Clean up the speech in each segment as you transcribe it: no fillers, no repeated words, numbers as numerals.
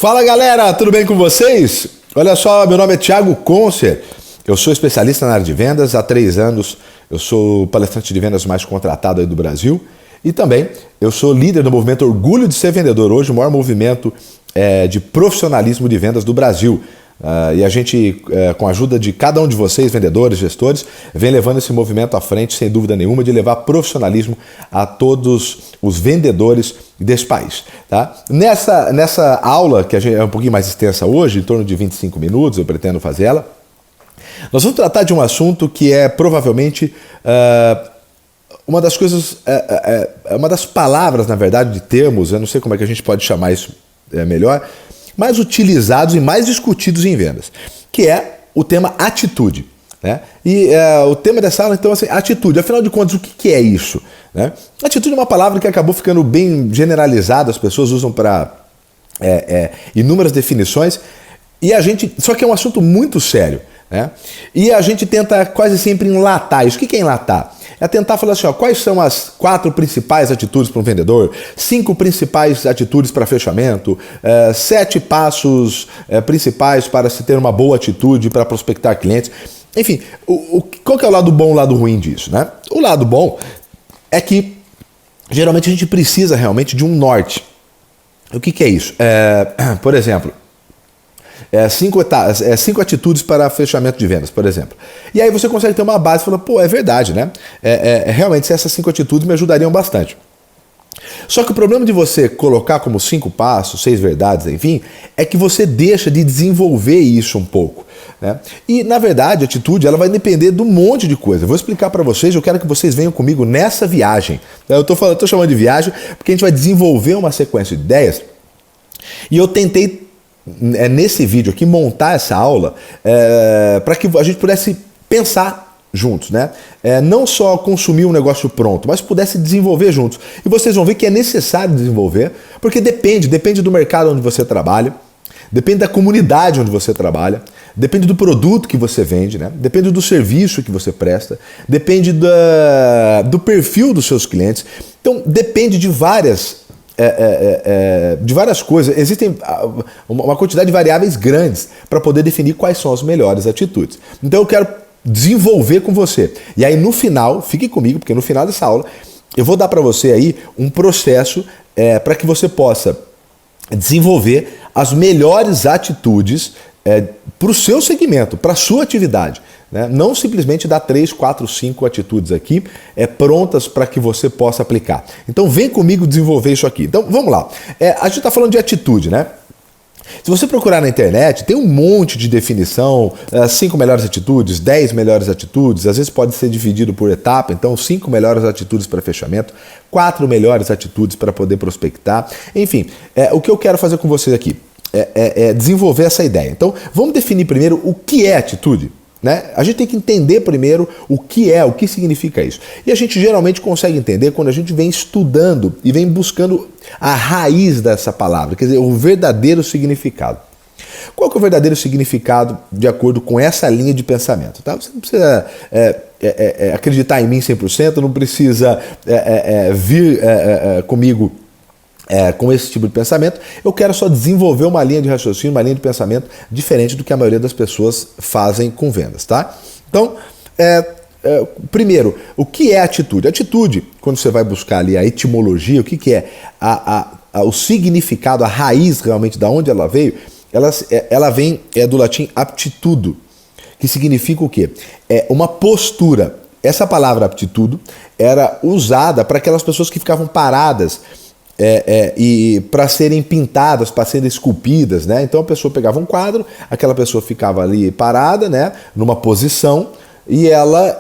Fala galera, tudo bem com vocês? Olha só, meu nome é Thiago Concer, eu sou especialista na área de vendas, há 3 anos eu sou o palestrante de vendas mais contratado aí do Brasil e também eu sou líder do movimento Orgulho de Ser Vendedor, hoje o maior movimento de profissionalismo de vendas do Brasil. E a gente, com a ajuda de cada um de vocês, vendedores, gestores, vem levando esse movimento à frente, sem dúvida nenhuma, de levar profissionalismo a todos os vendedores desse país. Tá? Nessa aula, que é um pouquinho mais extensa hoje, em torno de 25 minutos, eu pretendo fazer ela, nós vamos tratar de um assunto que é provavelmente uma das coisas, uma das palavras, na verdade, de termos, eu não sei como é que a gente pode chamar isso melhor, mais utilizados e mais discutidos em vendas, que é o tema atitude. Né? E o tema dessa aula, então, é assim, atitude. Afinal de contas, o que é isso? Né? Atitude é uma palavra que acabou ficando bem generalizada, as pessoas usam para inúmeras definições, e só que é um assunto muito sério. Né? E a gente tenta quase sempre enlatar isso. O que é enlatar? É tentar falar assim, quais são as 4 principais atitudes para um vendedor, 5 principais atitudes para fechamento, 7 passos principais para se ter uma boa atitude para prospectar clientes. Enfim, qual que é o lado bom e o lado ruim disso? Né? O lado bom é que geralmente a gente precisa realmente de um norte. O que é isso? Por exemplo, 5 atitudes para fechamento de vendas, por exemplo. E aí você consegue ter uma base e falar, pô, é verdade, né? Realmente, essas 5 atitudes me ajudariam bastante. Só que o problema de você colocar como 5 passos, 6 verdades, enfim, é que você deixa de desenvolver isso um pouco. Né? E, na verdade, a atitude ela vai depender de um monte de coisa. Eu vou explicar para vocês, eu quero que vocês venham comigo nessa viagem. Eu estou chamando de viagem porque a gente vai desenvolver uma sequência de ideias e eu tentei nesse vídeo aqui montar essa aula para que a gente pudesse pensar juntos, né? Não só consumir um negócio pronto, mas pudesse desenvolver juntos. E vocês vão ver que é necessário desenvolver, porque depende do mercado onde você trabalha, depende da comunidade onde você trabalha, depende do produto que você vende, né? Depende do serviço que você presta, depende do perfil dos seus clientes. Então depende de várias coisas. Existem uma quantidade de variáveis grandes para poder definir quais são as melhores atitudes. Então eu quero desenvolver com você. E aí no final, fique comigo, porque no final dessa aula eu vou dar para você aí um processo para que você possa desenvolver as melhores atitudes para o seu segmento, para a sua atividade. Né? Não simplesmente dar 3, 4, 5 atitudes aqui prontas para que você possa aplicar. Então vem comigo desenvolver isso aqui. Então vamos lá. A gente está falando de atitude, né? Se você procurar na internet, tem um monte de definição, 5 melhores atitudes, 10 melhores atitudes, às vezes pode ser dividido por etapa, então 5 melhores atitudes para fechamento, 4 melhores atitudes para poder prospectar, enfim, o que eu quero fazer com vocês aqui é desenvolver essa ideia. Então vamos definir primeiro o que é atitude. Né? A gente tem que entender primeiro o que significa isso. E a gente geralmente consegue entender quando a gente vem estudando e vem buscando a raiz dessa palavra, quer dizer, o verdadeiro significado. Qual que é o verdadeiro significado de acordo com essa linha de pensamento? Tá? Você não precisa acreditar em mim 100%, não precisa vir comigo com esse tipo de pensamento. Eu quero só desenvolver uma linha de raciocínio, uma linha de pensamento diferente do que a maioria das pessoas fazem com vendas, tá? Então, primeiro, o que é atitude? Atitude, quando você vai buscar ali a etimologia, o que é o significado, a raiz realmente da onde ela veio, ela vem do latim aptitudo, que significa o quê? Uma postura. Essa palavra aptitudo era usada para aquelas pessoas que ficavam paradas e para serem pintadas, para serem esculpidas, né? Então a pessoa pegava um quadro, aquela pessoa ficava ali parada, né? Numa posição e ela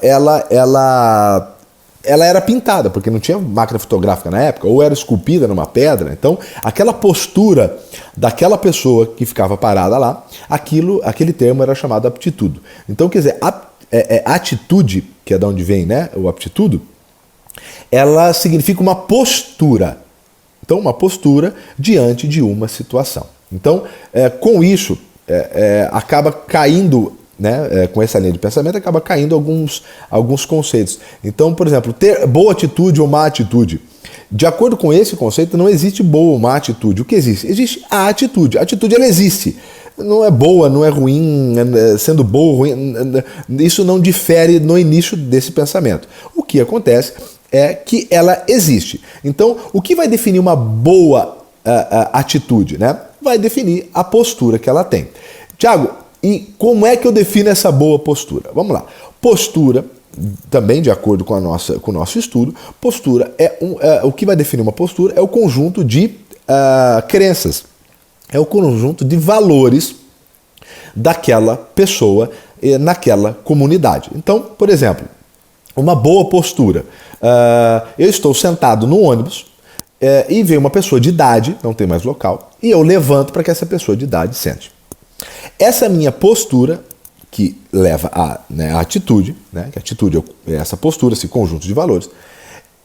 era pintada, porque não tinha máquina fotográfica na época, ou era esculpida numa pedra. Então aquela postura daquela pessoa que ficava parada lá, aquele termo era chamado aptitude. Então quer dizer, atitude, que é de onde vem, né? O aptitude, ela significa uma postura. Então, uma postura diante de uma situação. Então, com isso, acaba caindo, né, com essa linha de pensamento, acaba caindo alguns conceitos. Então, por exemplo, ter boa atitude ou má atitude. De acordo com esse conceito, não existe boa ou má atitude. O que existe? Existe a atitude. A atitude, ela existe. Não é boa, não é ruim, sendo boa ou ruim. Isso não difere no início desse pensamento. O que acontece é que ela existe. Então, o que vai definir uma boa atitude, né? Vai definir a postura que ela tem. Tiago, e como é que eu defino essa boa postura? Vamos lá. Postura, também de acordo com o nosso estudo, postura o que vai definir uma postura é o conjunto de crenças, é o conjunto de valores daquela pessoa naquela comunidade. Então, por exemplo, uma boa postura. Eu estou sentado no ônibus e vem uma pessoa de idade, não tem mais local, e eu levanto para que essa pessoa de idade sente. Essa minha postura, que leva a atitude, né, que a atitude é essa postura, esse conjunto de valores,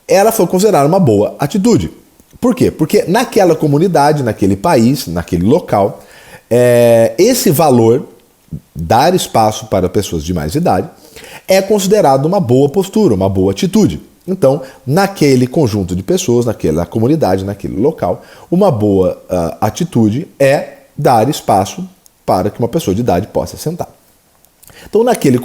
ela foi considerada uma boa atitude. Por quê? Porque naquela comunidade, naquele país, naquele local, esse valor, dar espaço para pessoas de mais idade, é considerado uma boa postura, uma boa atitude. Então, naquele conjunto de pessoas, naquela comunidade, naquele local, uma boa atitude é dar espaço para que uma pessoa de idade possa sentar. Então, naquele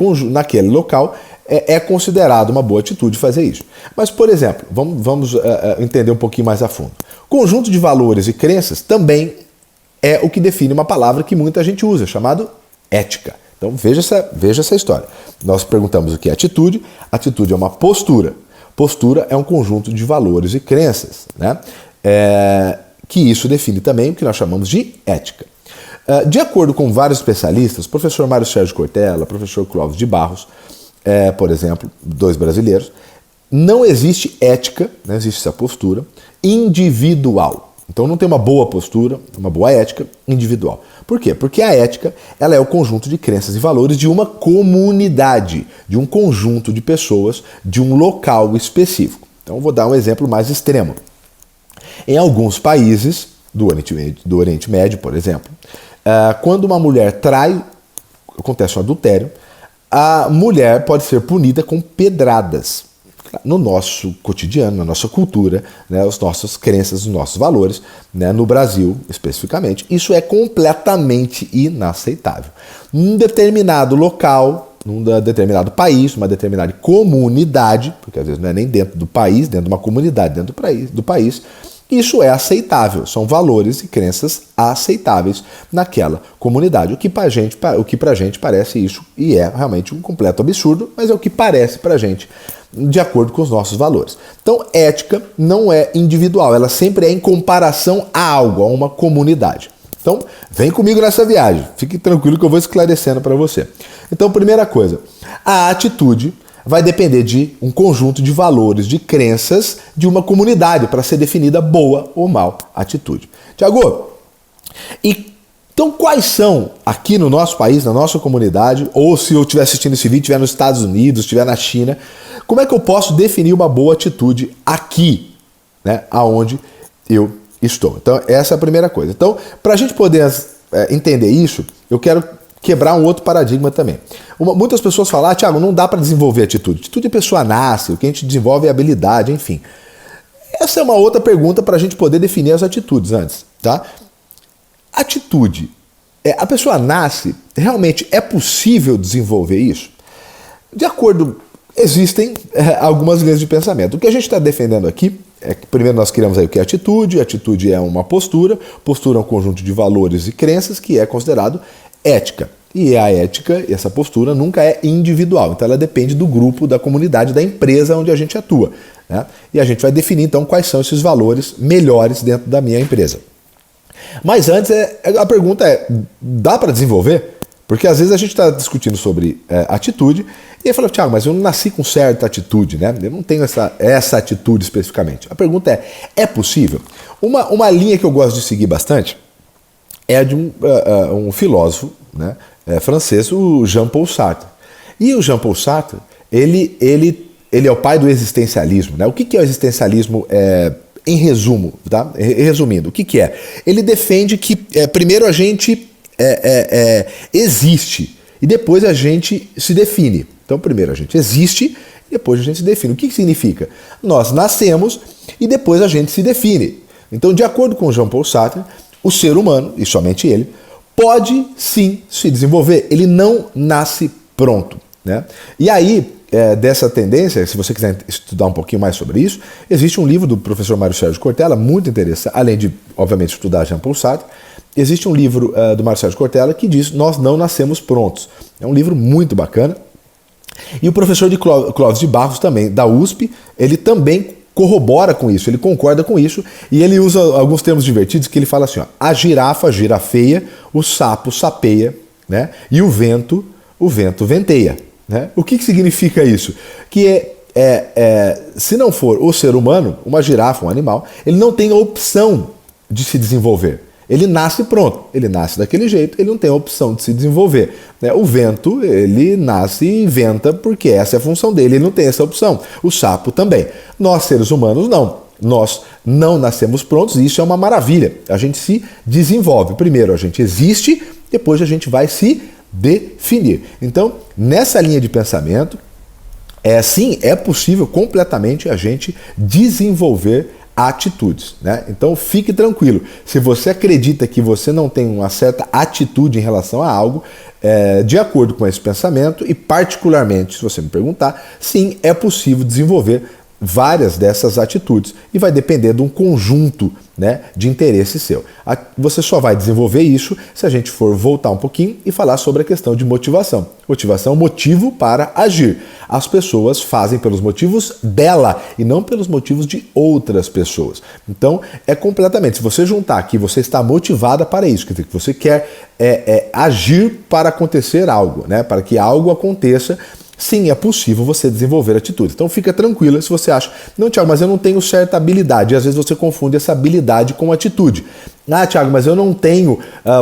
local, é considerado uma boa atitude fazer isso. Mas, por exemplo, vamos entender um pouquinho mais a fundo. Conjunto de valores e crenças também é o que define uma palavra que muita gente usa, chamado ética. Então, veja essa história. Nós perguntamos o que é atitude. Atitude é uma postura. Postura é um conjunto de valores e crenças, né? Que isso define também o que nós chamamos de ética. De acordo com vários especialistas, o professor Mário Sérgio Cortella, o professor Clóvis de Barros, por exemplo, dois brasileiros, não existe ética, não existe essa postura individual. Então não tem uma boa postura, uma boa ética individual. Por quê? Porque a ética ela é o conjunto de crenças e valores de uma comunidade, de um conjunto de pessoas, de um local específico. Então vou dar um exemplo mais extremo. Em alguns países do Oriente Médio, por exemplo, quando uma mulher trai, acontece um adultério, a mulher pode ser punida com pedradas. No nosso cotidiano, na nossa cultura, né, as nossas crenças, os nossos valores, né, no Brasil especificamente, isso é completamente inaceitável. Num determinado local, num determinado país, numa determinada comunidade, porque às vezes não é nem dentro do país, dentro de uma comunidade, dentro do país, isso é aceitável, são valores e crenças aceitáveis naquela comunidade. O que pra gente parece isso, e é realmente um completo absurdo, mas é o que parece pra gente, de acordo com os nossos valores. Então, ética não é individual, ela sempre é em comparação a algo, a uma comunidade. Então, vem comigo nessa viagem, fique tranquilo que eu vou esclarecendo para você. Então, primeira coisa, a atitude vai depender de um conjunto de valores, de crenças de uma comunidade para ser definida boa ou mal atitude. Tiago, então quais são aqui no nosso país, na nossa comunidade, ou se eu estiver assistindo esse vídeo, estiver nos Estados Unidos, estiver na China, como é que eu posso definir uma boa atitude aqui, né, aonde eu estou? Então essa é a primeira coisa. Então, para a gente poder entender isso, eu quero quebrar um outro paradigma também. Muitas pessoas falam, Tiago, não dá para desenvolver atitude. Atitude a pessoa nasce, o que a gente desenvolve é habilidade, enfim. Essa é uma outra pergunta para a gente poder definir as atitudes antes, tá? Atitude, a pessoa nasce, realmente é possível desenvolver isso? De acordo, existem algumas linhas de pensamento. O que a gente está defendendo aqui é que primeiro nós criamos aí o que é atitude. Atitude é uma postura é um conjunto de valores e crenças que é considerado ética. E a ética, essa postura, nunca é individual. Então ela depende do grupo, da comunidade, da empresa onde a gente atua, né? E a gente vai definir então quais são esses valores melhores dentro da minha empresa. Mas antes, a pergunta é, dá para desenvolver? Porque às vezes a gente está discutindo sobre atitude e aí fala, Tiago, mas eu não nasci com certa atitude, né? Eu não tenho essa atitude especificamente. A pergunta é possível? Uma linha que eu gosto de seguir bastante é de um filósofo, né, francês, o Jean-Paul Sartre. E o Jean-Paul Sartre, ele é o pai do existencialismo, né? O que é o existencialismo em resumo, tá? Resumindo, o que é? Ele defende que primeiro a gente existe e depois a gente se define. Então primeiro a gente existe e depois a gente se define. O que significa? Nós nascemos e depois a gente se define. Então, de acordo com Jean-Paul Sartre, o ser humano, e somente ele, pode sim se desenvolver. Ele não nasce pronto, né? E aí, dessa tendência, se você quiser estudar um pouquinho mais sobre isso, existe um livro do professor Mário Sérgio Cortella, muito interessante, além de, obviamente, estudar Jean-Paul Sartre, existe um livro do Mário Sérgio Cortella que diz Nós Não Nascemos Prontos. É um livro muito bacana. E o professor de Clóvis de Barros também, da USP, ele também corrobora com isso, ele concorda com isso, e ele usa alguns termos divertidos que ele fala assim, ó, a girafa girafeia, o sapo sapeia, né? E o vento venteia. Né? O que significa isso? Que se não for o ser humano, uma girafa, um animal, ele não tem a opção de se desenvolver. Ele nasce pronto, ele nasce daquele jeito, ele não tem a opção de se desenvolver. Né? O vento, ele nasce e venta porque essa é a função dele, ele não tem essa opção. O sapo também. Nós, seres humanos, não. Nós não nascemos prontos e isso é uma maravilha. A gente se desenvolve. Primeiro a gente existe, depois a gente vai se definir. Então, nessa linha de pensamento, sim, é possível completamente a gente desenvolver atitudes, né? Então fique tranquilo, se você acredita que você não tem uma certa atitude em relação a algo, de acordo com esse pensamento, e particularmente, se você me perguntar, sim, é possível desenvolver várias dessas atitudes e vai depender de um conjunto, né, de interesse seu. Você só vai desenvolver isso se a gente for voltar um pouquinho e falar sobre a questão de motivação. Motivação é um motivo para agir. As pessoas fazem pelos motivos dela e não pelos motivos de outras pessoas. Então, é completamente, se você juntar aqui, você está motivada para isso, quer dizer, que você quer agir para acontecer algo, né, para que algo aconteça. Sim, é possível você desenvolver atitude. Então fica tranquila se você acha, não, Thiago, mas eu não tenho certa habilidade. E às vezes você confunde essa habilidade com atitude. Ah, Thiago, mas eu não tenho,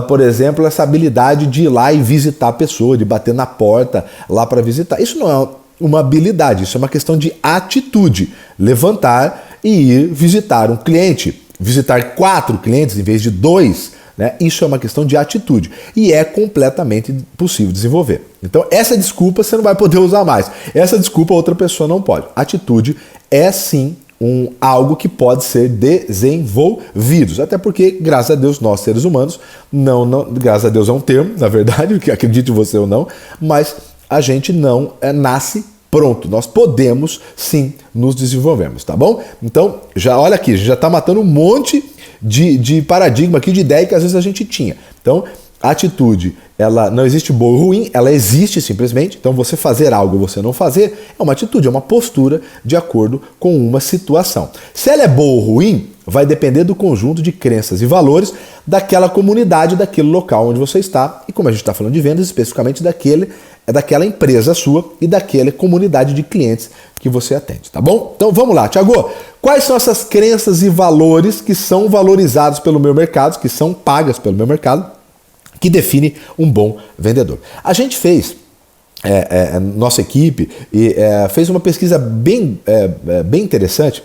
por exemplo, essa habilidade de ir lá e visitar a pessoa, de bater na porta lá para visitar. Isso não é uma habilidade, isso é uma questão de atitude. Levantar e ir visitar um cliente, visitar 4 clientes em vez de 2. Né? Isso é uma questão de atitude e é completamente possível desenvolver. Então essa desculpa você não vai poder usar mais. Essa desculpa outra pessoa não pode. Atitude é sim algo que pode ser desenvolvido. Até porque, graças a Deus, nós seres humanos, graças a Deus é um termo, na verdade, que acredite você ou não, mas a gente não nasce pronto. Nós podemos sim nos desenvolvermos, tá bom? Então, já olha aqui, a gente já está matando um monte de paradigma aqui, de ideia que às vezes a gente tinha. Então, a atitude, ela não existe boa ou ruim, ela existe simplesmente. Então, você fazer algo ou você não fazer é uma atitude, é uma postura de acordo com uma situação. Se ela é boa ou ruim, vai depender do conjunto de crenças e valores daquela comunidade, daquele local onde você está. E como a gente está falando de vendas, especificamente daquela empresa sua e daquela comunidade de clientes que você atende, tá bom? Então vamos lá, Thiago. Quais são essas crenças e valores que são valorizados pelo meu mercado, que são pagas pelo meu mercado, que define um bom vendedor? A gente fez, nossa equipe, fez uma pesquisa bem interessante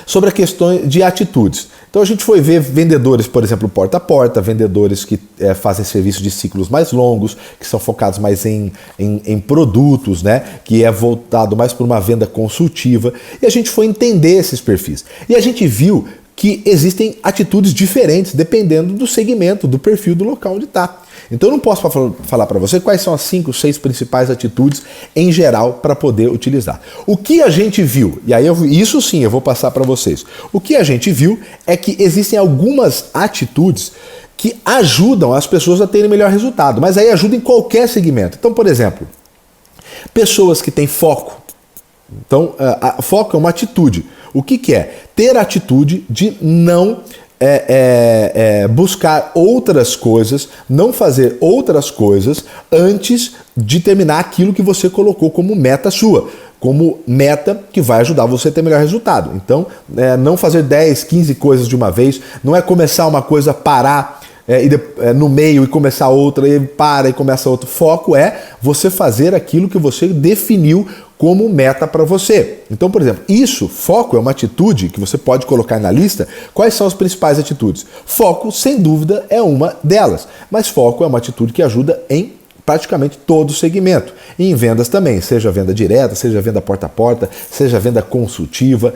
sobre a questão de atitudes. Então a gente foi ver vendedores, por exemplo, porta a porta, vendedores que fazem serviço de ciclos mais longos, que são focados mais em produtos, né? Que é voltado mais para uma venda consultiva. E a gente foi entender esses perfis. E a gente viu que existem atitudes diferentes dependendo do segmento, do perfil do local onde está. Então eu não posso falar para você quais são as 5, 6 principais atitudes em geral para poder utilizar. O que a gente viu, e aí isso sim eu vou passar para vocês, o que a gente viu é que existem algumas atitudes que ajudam as pessoas a terem melhor resultado, mas aí ajuda em qualquer segmento. Então, por exemplo, pessoas que têm foco. Então, foco é uma atitude. O que é? Ter a atitude de não buscar outras coisas, não fazer outras coisas antes de terminar aquilo que você colocou como meta sua, como meta que vai ajudar você a ter melhor resultado. Então, não fazer 10, 15 coisas de uma vez, não é começar uma coisa, parar no meio e começar outra, e para e começa outra. Foco é você fazer aquilo que você definiu como meta para você. Então, por exemplo, foco é uma atitude que você pode colocar na lista. Quais são as principais atitudes? Foco, sem dúvida, é uma delas. Mas foco é uma atitude que ajuda em praticamente todo o segmento. E em vendas também, seja venda direta, seja venda porta a porta, seja venda consultiva,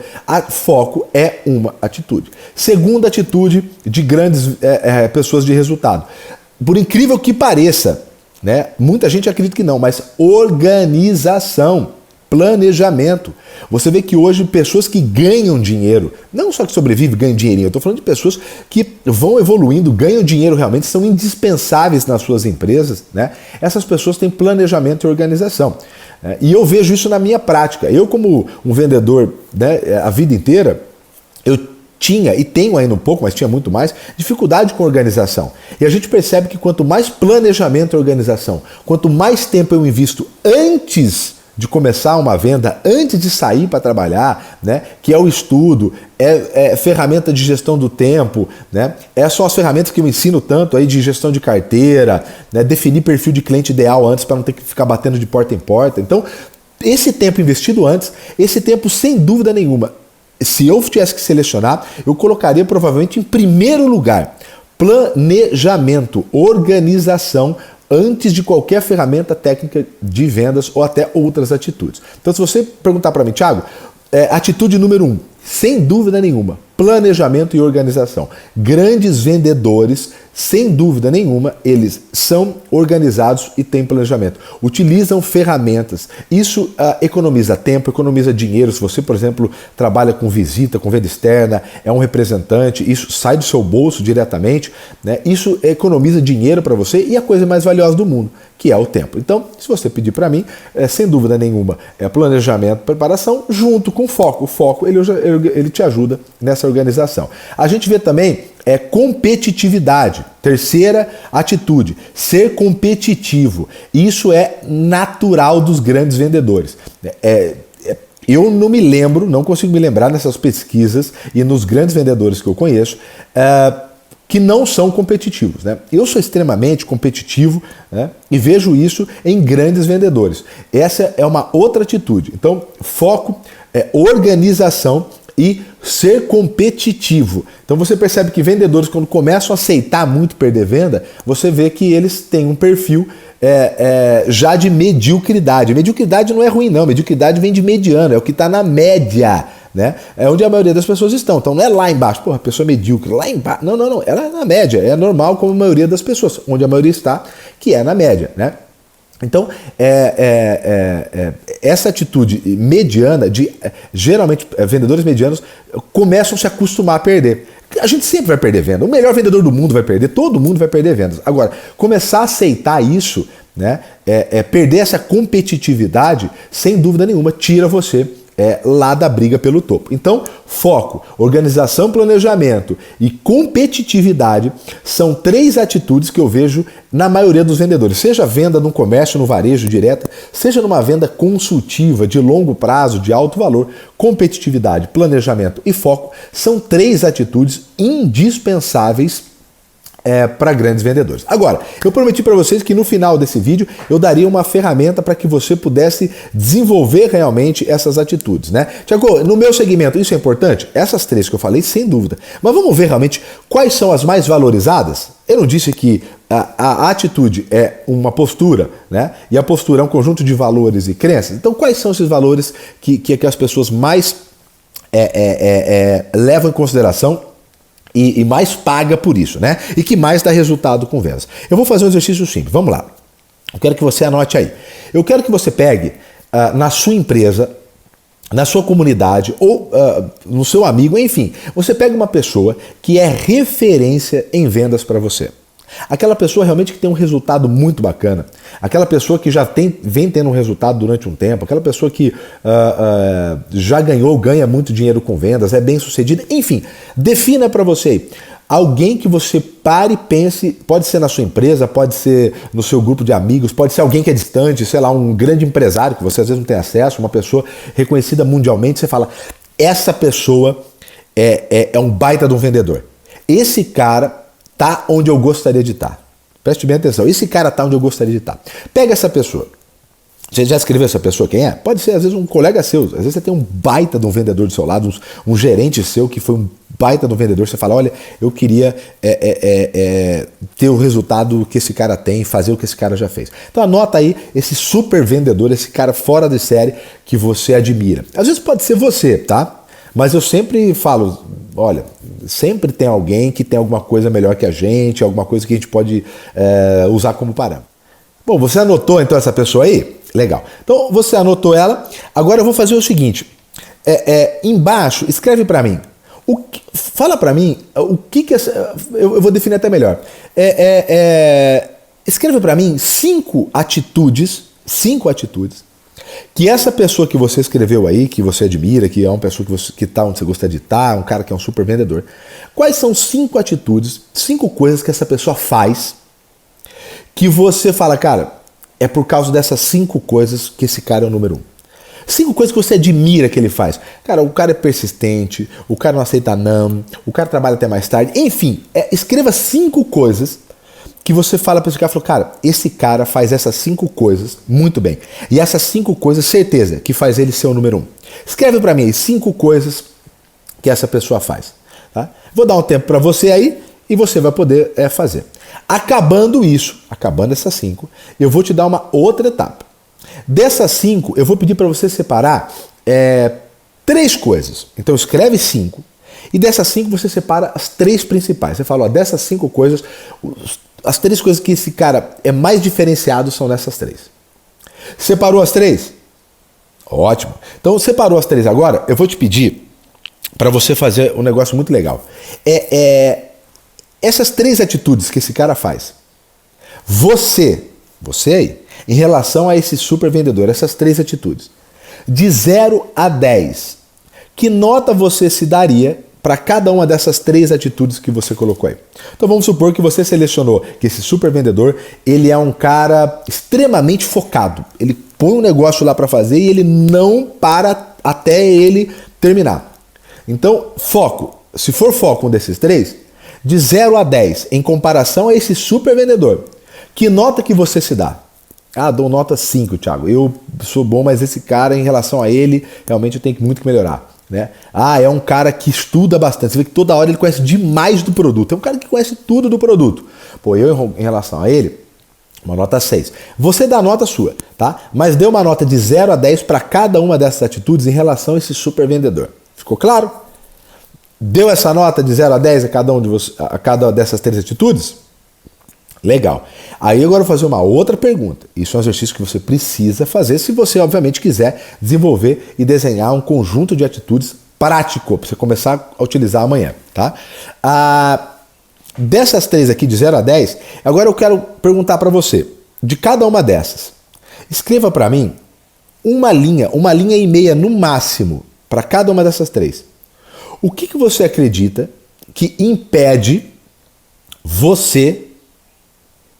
foco é uma atitude. Segunda atitude de grandes pessoas de resultado. Por incrível que pareça, né, muita gente acredita que não, mas organização, planejamento. Você vê que hoje pessoas que ganham dinheiro, não só que sobrevivem, ganham dinheirinho, eu estou falando de pessoas que vão evoluindo, ganham dinheiro realmente, são indispensáveis nas suas empresas, né? Essas pessoas têm planejamento e organização. E eu vejo isso na minha prática. Eu, como um vendedor, né, a vida inteira, eu tinha, e tenho ainda um pouco, mas tinha muito mais, dificuldade com organização. E a gente percebe que quanto mais planejamento e organização, quanto mais tempo eu invisto antes de começar uma venda, antes de sair para trabalhar, né, que é o estudo, é ferramenta de gestão do tempo, né, são as ferramentas que eu ensino tanto aí de gestão de carteira, né, definir perfil de cliente ideal antes para não ter que ficar batendo de porta em porta. Então, esse tempo investido antes, esse tempo sem dúvida nenhuma, se eu tivesse que selecionar, eu colocaria provavelmente em primeiro lugar planejamento, organização, antes de qualquer ferramenta técnica de vendas ou até outras atitudes. Então, se você perguntar para mim, Thiago, atitude número 1, sem dúvida nenhuma, planejamento e organização. Grandes vendedores, sem dúvida nenhuma, eles são organizados e têm planejamento. Utilizam ferramentas. Isso economiza tempo, economiza dinheiro. Se você, por exemplo, trabalha com visita, com venda externa, é um representante, isso sai do seu bolso diretamente, né? Isso economiza dinheiro para você e a coisa mais valiosa do mundo, que é o tempo. Então, se você pedir para mim, sem dúvida nenhuma, planejamento, preparação, junto com foco. O foco, ele te ajuda nessa organização. A gente vê também competitividade. Terceira atitude, ser competitivo. Isso é natural dos grandes vendedores. Eu não me lembro, não consigo me lembrar nessas pesquisas e nos grandes vendedores que eu conheço, que não são competitivos, né? Eu sou extremamente competitivo, né? E vejo isso em grandes vendedores. Essa é uma outra atitude. Então, foco, organização e ser competitivo. Então você percebe que vendedores, quando começam a aceitar muito perder venda, você vê que eles têm um perfil já de mediocridade. Mediocridade não é ruim não, mediocridade vem de mediano, é o que está na média, né? É onde a maioria das pessoas estão. Então não é lá embaixo, porra, a pessoa é medíocre, lá embaixo. Não, ela é na média, é normal como a maioria das pessoas, onde a maioria está, que é na média, né? Então, essa atitude mediana, geralmente vendedores medianos começam a se acostumar a perder. A gente sempre vai perder venda. O melhor vendedor do mundo vai perder, todo mundo vai perder vendas. Agora, começar a aceitar isso, né, perder essa competitividade, sem dúvida nenhuma, tira você lá da briga pelo topo. Então, foco, organização, planejamento e competitividade são 3 atitudes que eu vejo na maioria dos vendedores. Seja venda no comércio, no varejo direta, seja numa venda consultiva de longo prazo, de alto valor, competitividade, planejamento e foco são 3 atitudes indispensáveis para grandes vendedores. Agora, eu prometi para vocês que no final desse vídeo eu daria uma ferramenta para que você pudesse desenvolver realmente essas atitudes, né? Tiago, no meu segmento isso é importante? Essas 3 que eu falei, sem dúvida. Mas vamos ver realmente quais são as mais valorizadas? Eu não disse que a atitude é uma postura, né? E a postura é um conjunto de valores e crenças. Então, quais são esses valores que as pessoas mais levam em consideração e mais paga por isso, né? E que mais dá resultado com vendas. Eu vou fazer um exercício simples, vamos lá. Eu quero que você anote aí. Eu quero que você pegue na sua empresa, na sua comunidade ou no seu amigo, enfim. Você pega uma pessoa que é referência em vendas para você. Aquela pessoa realmente que tem um resultado muito bacana, aquela pessoa que já vem tendo um resultado durante um tempo, aquela pessoa que já ganha muito dinheiro com vendas, é bem sucedida, enfim, defina para você alguém que você pare e pense, pode ser na sua empresa, pode ser no seu grupo de amigos, pode ser alguém que é distante, sei lá, um grande empresário que você às vezes não tem acesso, uma pessoa reconhecida mundialmente, você fala, essa pessoa é um baita de um vendedor. Esse cara tá onde eu gostaria de estar. Preste bem atenção. Esse cara tá onde eu gostaria de estar. Pega essa pessoa. Você já escreveu essa pessoa quem é? Pode ser, às vezes, um colega seu. Às vezes você tem um baita de um vendedor do seu lado, um gerente seu que foi um baita do vendedor, você fala, olha, eu queria ter o resultado que esse cara tem, fazer o que esse cara já fez. Então anota aí esse super vendedor, esse cara fora de série que você admira. Às vezes pode ser você, tá? Mas eu sempre falo, olha, sempre tem alguém que tem alguma coisa melhor que a gente, alguma coisa que a gente pode usar como parâmetro. Bom, você anotou então essa pessoa aí? Legal. Então você anotou ela, agora eu vou fazer o seguinte, embaixo, escreve para mim. Fala para mim o que eu vou definir até melhor. Escreve para mim 5 atitudes que essa pessoa que você escreveu aí, que você admira, que é uma pessoa que tá onde você gostaria de estar, um cara que é um super vendedor. Quais são 5 atitudes, 5 coisas que essa pessoa faz que você fala, cara, é por causa dessas 5 coisas que esse cara é o número 1. 5 coisas que você admira que ele faz. Cara, o cara é persistente, o cara não aceita não, o cara trabalha até mais tarde. Enfim, escreva 5 coisas que você fala para esse cara, cara, esse cara faz essas 5 coisas muito bem. E essas 5 coisas, certeza, que faz ele ser o número 1. Escreve para mim aí 5 coisas que essa pessoa faz. Tá? Vou dar um tempo para você aí e você vai poder fazer. Acabando essas 5, eu vou te dar uma outra etapa. Dessas 5, eu vou pedir para você separar 3 coisas. Então escreve 5 e dessas 5 você separa as 3 principais. Você fala, ó, dessas 5 coisas, as 3 coisas que esse cara é mais diferenciado são nessas 3. Separou as 3? Ótimo. Então separou as 3 agora, eu vou te pedir para você fazer um negócio muito legal. Essas 3 atitudes que esse cara faz, você aí, em relação a esse super vendedor, essas 3 atitudes, de 0 a 10, que nota você se daria para cada uma dessas 3 atitudes que você colocou aí? Então vamos supor que você selecionou que esse super vendedor, ele é um cara extremamente focado. Ele põe um negócio lá para fazer e ele não para até ele terminar. Então, foco. Se for foco um desses 3, de 0 a 10, em comparação a esse super vendedor, que nota que você se dá? Ah, dou nota 5, Thiago. Eu sou bom, mas esse cara, em relação a ele, realmente eu tenho muito que melhorar. Né? Ah, é um cara que estuda bastante. Você vê que toda hora ele conhece demais do produto. É um cara que conhece tudo do produto. Pô, eu, em relação a ele, uma nota 6. Você dá a nota sua, tá? Mas dê uma nota de 0 a 10 para cada uma dessas atitudes em relação a esse super vendedor. Ficou claro? Deu essa nota de 0 a 10 a cada dessas 3 atitudes? Legal. Aí agora eu vou fazer uma outra pergunta. Isso é um exercício que você precisa fazer se você, obviamente, quiser desenvolver e desenhar um conjunto de atitudes prático para você começar a utilizar amanhã. Tá? Dessas 3 aqui, de 0 a 10, agora eu quero perguntar para você, de cada uma dessas, escreva para mim uma linha e meia no máximo para cada uma dessas 3. O que você acredita que impede você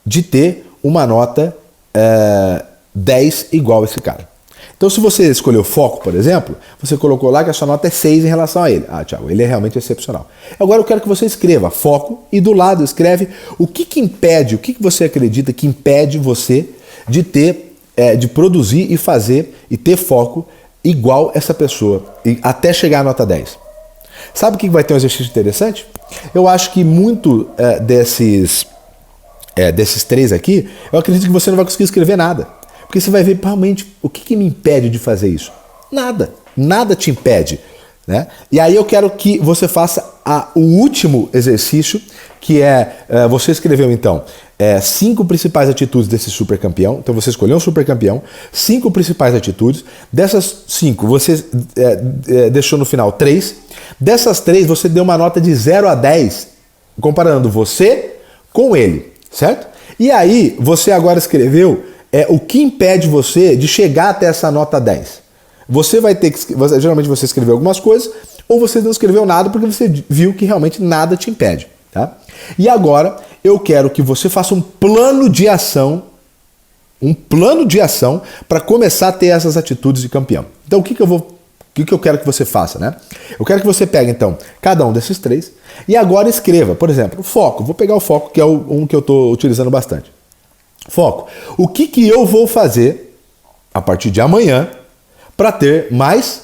de ter uma nota 10 igual a esse cara? Então, se você escolheu foco, por exemplo, você colocou lá que a sua nota é 6 em relação a ele. Ah, Thiago, ele é realmente excepcional. Agora eu quero que você escreva foco e do lado escreve o que impede, o que você acredita que impede você de ter, de produzir e fazer e ter foco igual essa pessoa, até chegar à nota 10. Sabe o que vai ter um exercício interessante? Eu acho que muito desses 3 aqui, eu acredito que você não vai conseguir escrever nada. Porque você vai ver realmente o que me impede de fazer isso. Nada te impede. Né? E aí eu quero que você faça o último exercício, que você escreveu então 5 principais atitudes desse super campeão. Então você escolheu um super campeão, 5 principais atitudes. Dessas 5 você deixou no final 3. Dessas 3 você deu uma nota de 0 a 10, comparando você com ele, certo? E aí você agora escreveu o que impede você de chegar até essa nota 10. Você vai ter que... Geralmente você escreveu algumas coisas, ou você não escreveu nada porque você viu que realmente nada te impede. Tá? E agora eu quero que você faça um plano de ação para começar a ter essas atitudes de campeão. Então o que eu quero que você faça? Né? Eu quero que você pegue então cada um desses 3 e agora escreva, por exemplo, o foco. Vou pegar o foco, que é um que eu estou utilizando bastante. Foco. O que eu vou fazer a partir de amanhã para ter mais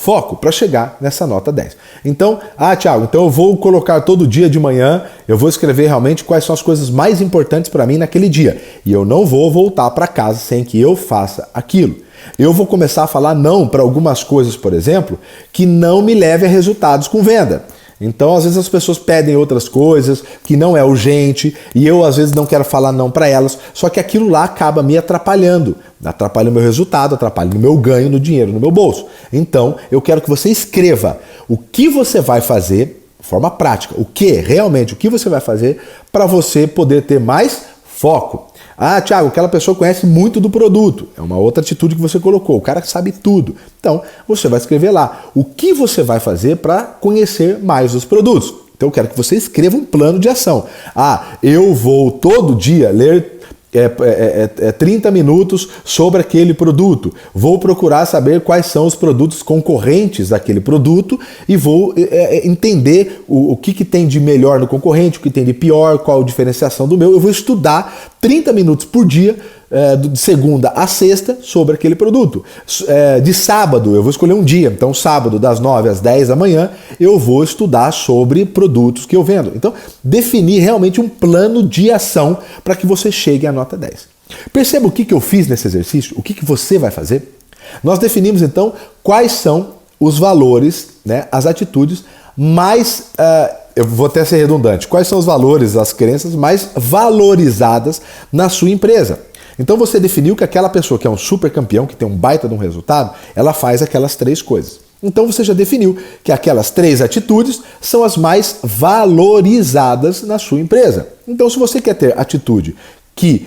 foco para chegar nessa nota 10. Então, Thiago, então eu vou colocar todo dia de manhã, eu vou escrever realmente quais são as coisas mais importantes para mim naquele dia. E eu não vou voltar para casa sem que eu faça aquilo. Eu vou começar a falar não para algumas coisas, por exemplo, que não me leve a resultados com venda. Então, às vezes as pessoas pedem outras coisas que não é urgente e eu, às vezes, não quero falar não para elas, só que aquilo lá acaba me atrapalhando. Atrapalha o meu resultado, atrapalha o meu ganho no dinheiro, no meu bolso. Então, eu quero que você escreva o que você vai fazer, de forma prática, o que você vai fazer para você poder ter mais foco. Thiago, aquela pessoa conhece muito do produto. É uma outra atitude que você colocou. O cara sabe tudo. Então, você vai escrever lá o que você vai fazer para conhecer mais os produtos. Então, eu quero que você escreva um plano de ação. Eu vou todo dia ler 30 minutos sobre aquele produto. Vou procurar saber quais são os produtos concorrentes daquele produto e vou entender o que tem de melhor no concorrente, o que tem de pior, qual a diferenciação do meu. Eu vou estudar 30 minutos por dia, de segunda a sexta, sobre aquele produto. De sábado, eu vou escolher um dia. Então, sábado, das 9 às 10 da manhã, eu vou estudar sobre produtos que eu vendo. Então, definir realmente um plano de ação para que você chegue à nota 10. Perceba o que eu fiz nesse exercício? O que você vai fazer? Nós definimos, então, quais são os valores, né, as atitudes mais... eu vou até ser redundante. Quais são os valores, as crenças mais valorizadas na sua empresa? Então você definiu que aquela pessoa que é um super campeão, que tem um baita de um resultado, ela faz aquelas 3 coisas. Então você já definiu que aquelas 3 atitudes são as mais valorizadas na sua empresa. Então se você quer ter atitude que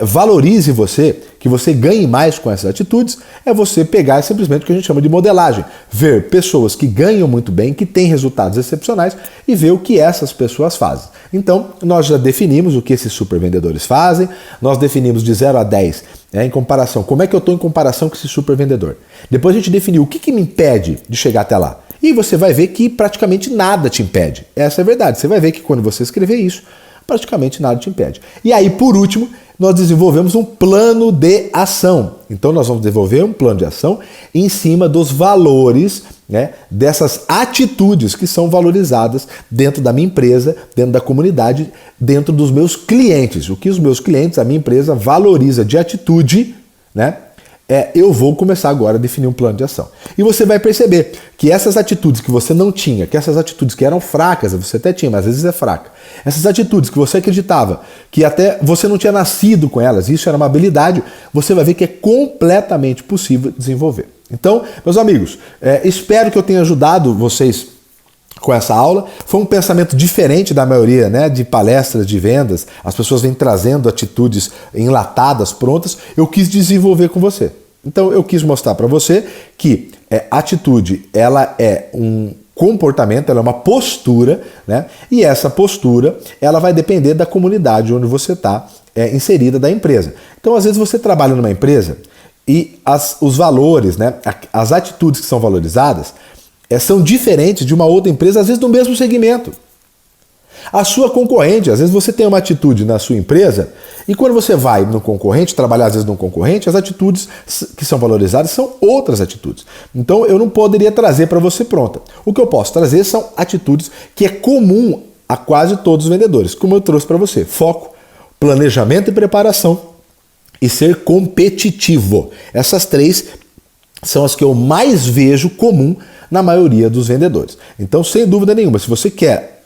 valorize você, que você ganhe mais com essas atitudes, é você pegar simplesmente o que a gente chama de modelagem. Ver pessoas que ganham muito bem, que têm resultados excepcionais e ver o que essas pessoas fazem. Então, nós já definimos o que esses super vendedores fazem, nós definimos de 0 a 10 em comparação, como é que eu estou em comparação com esse super vendedor. Depois a gente definiu o que me impede de chegar até lá. E você vai ver que praticamente nada te impede. Essa é a verdade. Você vai ver que quando você escrever isso, praticamente nada te impede. E aí, por último, nós desenvolvemos um plano de ação. Então, nós vamos desenvolver um plano de ação em cima dos valores, né, dessas atitudes que são valorizadas dentro da minha empresa, dentro da comunidade, dentro dos meus clientes. O que os meus clientes, a minha empresa, valoriza de atitude, né? Eu vou começar agora a definir um plano de ação. E você vai perceber que essas atitudes que você não tinha, que essas atitudes que eram fracas, você até tinha, mas às vezes é fraca. Essas atitudes que você acreditava, que até você não tinha nascido com elas, isso era uma habilidade, você vai ver que é completamente possível desenvolver. Então, meus amigos, espero que eu tenha ajudado vocês com essa aula. Foi um pensamento diferente da maioria, né, de palestras de vendas. As pessoas vêm trazendo atitudes enlatadas, prontas. Eu quis desenvolver com você. Então eu quis mostrar para você que atitude, ela é um comportamento, ela é uma postura, né? E essa postura, ela vai depender da comunidade onde você está inserida da empresa. Então, às vezes você trabalha numa empresa e os valores, né, as atitudes que são valorizadas são diferentes de uma outra empresa, às vezes do mesmo segmento. A sua concorrente, às vezes você tem uma atitude na sua empresa e quando você vai no concorrente, trabalhar às vezes no concorrente, as atitudes que são valorizadas são outras atitudes. Então eu não poderia trazer para você pronta. O que eu posso trazer são atitudes que é comum a quase todos os vendedores, como eu trouxe para você. Foco, planejamento e preparação e ser competitivo. Essas 3 são as que eu mais vejo comum na maioria dos vendedores. Então, sem dúvida nenhuma, se você quer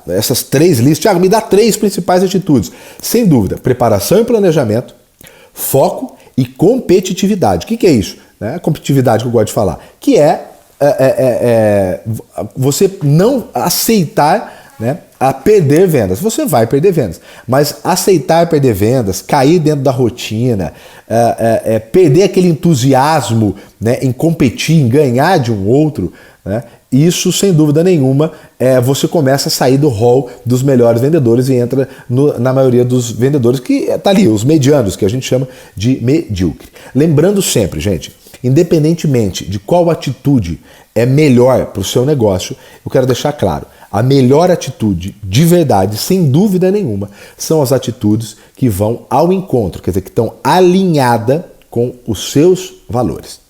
essas 3 listas, Thiago, me dá 3 principais atitudes. Sem dúvida, preparação e planejamento, foco e competitividade. O que é isso? A competitividade que eu gosto de falar, que você não aceitar, né, a perder vendas. Você vai perder vendas, mas aceitar perder vendas, cair dentro da rotina, perder aquele entusiasmo, né, em competir, em ganhar de um outro, né, isso sem dúvida nenhuma você começa a sair do hall dos melhores vendedores e entra na maioria dos vendedores que está ali, os medianos, que a gente chama de medíocre. Lembrando sempre, gente, independentemente de qual atitude é melhor para o seu negócio, eu quero deixar claro, a melhor atitude, de verdade, sem dúvida nenhuma, são as atitudes que vão ao encontro, quer dizer, que estão alinhadas com os seus valores.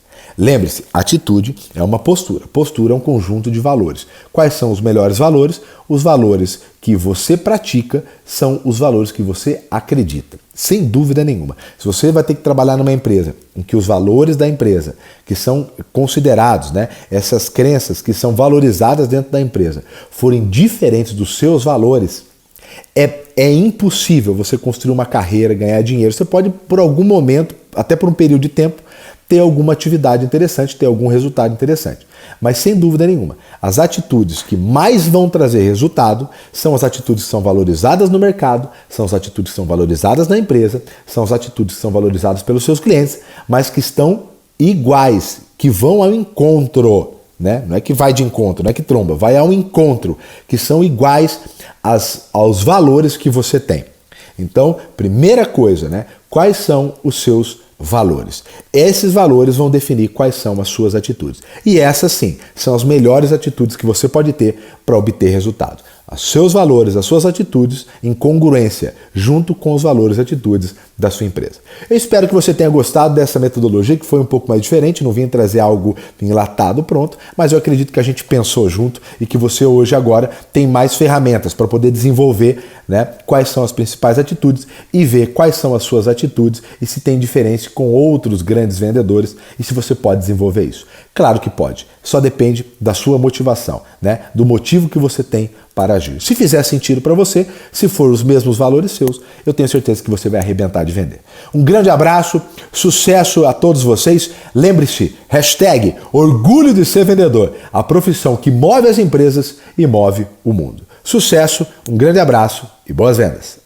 Lembre-se, atitude é uma postura. Postura é um conjunto de valores. Quais são os melhores valores? Os valores que você pratica são os valores que você acredita. Sem dúvida nenhuma. Se você vai ter que trabalhar numa empresa em que os valores da empresa, que são considerados, né, essas crenças que são valorizadas dentro da empresa, forem diferentes dos seus valores, é impossível você construir uma carreira, ganhar dinheiro. Você pode, por algum momento, até por um período de tempo, ter alguma atividade interessante, ter algum resultado interessante. Mas sem dúvida nenhuma, as atitudes que mais vão trazer resultado são as atitudes que são valorizadas no mercado, são as atitudes que são valorizadas na empresa, são as atitudes que são valorizadas pelos seus clientes, mas que estão iguais, que vão ao encontro, né? Não é que vai de encontro, não é que tromba, vai ao encontro, que são iguais aos valores que você tem. Então, primeira coisa, né? Quais são os seus valores? Esses valores vão definir quais são as suas atitudes. E essas sim, são as melhores atitudes que você pode ter para obter resultado. Os seus valores, as suas atitudes em congruência junto com os valores e atitudes da sua empresa. Eu espero que você tenha gostado dessa metodologia, que foi um pouco mais diferente, não vim trazer algo enlatado pronto, mas eu acredito que a gente pensou junto e que você hoje agora tem mais ferramentas para poder desenvolver, né, quais são as principais atitudes e ver quais são as suas atitudes e se tem diferença com outros grandes vendedores e se você pode desenvolver isso. Claro que pode, só depende da sua motivação, né, do motivo que você tem para agir. Se fizer sentido para você, se for os mesmos valores seus, eu tenho certeza que você vai arrebentar de vender. Um grande abraço, sucesso a todos vocês. Lembre-se, hashtag orgulho de ser vendedor, a profissão que move as empresas e move o mundo. Sucesso, um grande abraço e boas vendas.